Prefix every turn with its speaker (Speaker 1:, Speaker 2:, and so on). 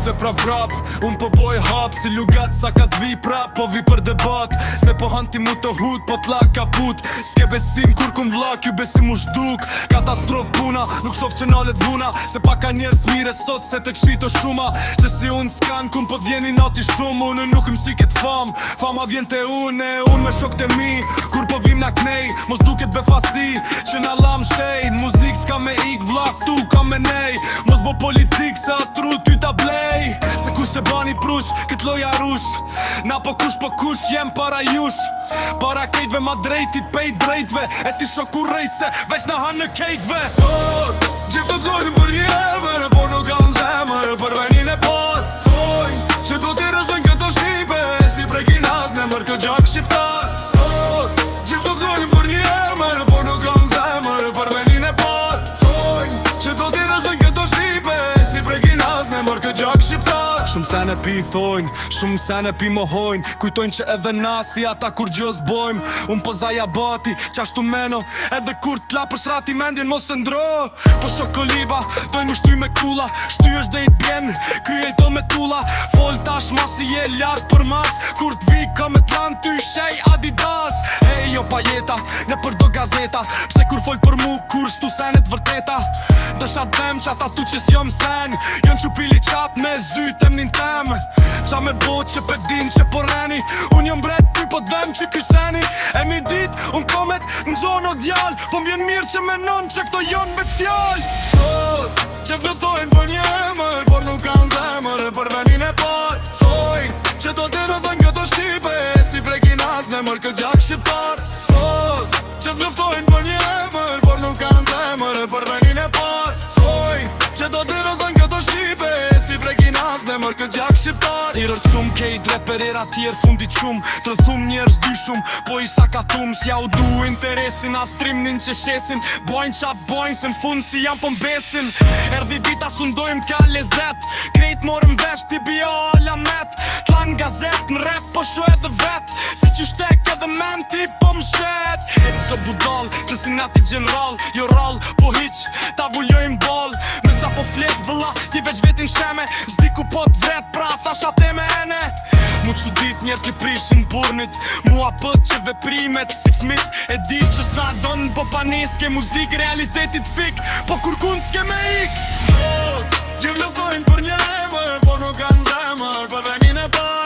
Speaker 1: se vrap unë po boj hap si lugat sa ka t'vi prap po vi për debat se po hanti mu të hut po t'la kaput s'ke besim kur kun vla kjo besim u shduk katastrof puna nuk shof që nalet vuna se pa ka njerës mire sot se të kshito shuma që si unë s'kan kun po t'vjeni nati shumë unë nuk m'si ket fama vjen te unë me shok të mi kur po vim na knej mos duket befasi që na lam shejn muzik s'ka me ik vla tu ka me nej mos bo politik se atru ty ta blej se kush e bani prush kët loja rush na po kush jem para jush para kejtve ma drejtit pej drejtve e ti shoku rejse veç na han në kejtve sot gjithë të dojnë për një emër por nuk kam zemër për venin e par fojnë që do t'i rëzën këto shqipe si prekin as në mërë këtë gjak shqiptar sot gjithë të dojnë për një emër por nuk kam zemër për venin e par fojnë që do t'i rëzën këto shqipe si prekin as në mërë këtë gjak shqiptar shumë sen e pi thojnë, shumë sen e pi mohojnë kujtojnë që edhe nasi ata kur gjës bojmë unë po zaja bati, qashtu meno edhe kur t'la për srati mendjen mos e ndro po shokoliba, dojnë mu shty me kula shty është dhe i t'bjen, kryej to me tula fol tash masi je lartë për mas kur t'vi ka me t'lan ty shej Adidas jo pajeta, ne për do gazeta pse kur fol për mu kur stu senet vërteta dësha dhem që ata tu që s'jom sen jën që pili qat me zytem nin tem qa me bo që pedin që po reni unë jom bret ty po dhem që kyseni e mi dit unë komet në zonë o djall po m'vjen mirë që menon që këto jon veç fjall sot që vlotojnë për një emër por nuk kanë zemër për venin e par thojnë që do t'i rëzën këto shqipe si prekin as në mërë këtë gjak shqiptar sot që vlotojnë për një emër por nuk kanë zemër për venin e par thojnë që do t'i rëzën këto shqipe si prekin as në mërë këtë gjak shqiptar i rërcum kejt reperera tjerë fundi qum të rëthum njerës dy shumë po i sakatum s'ja u du interesin as trimnin që shesin bojnë qa bojnë se në fund si jam pëm besin erdi dita sundojmë t'ka lezet krejt morëm vesh t'i bio alamet t'lan gazet në rap po sho edhe vet si që shtek edhe men t'i po mshet hit so budal që si nati general jo rall po hiq ta vullojmë ball me qa po flet vëlla ti veç vetin sheme zdi ku po t'vret pra thash ate me ene mu që dit njerë që prishin burnit mua pët që veprimet si fmit e dit që s'na donë po panis ke muzik realitetit fik po kur kun s'ke me ik sot që vlofojnë për një emër po nuk kanë zemër për venin e par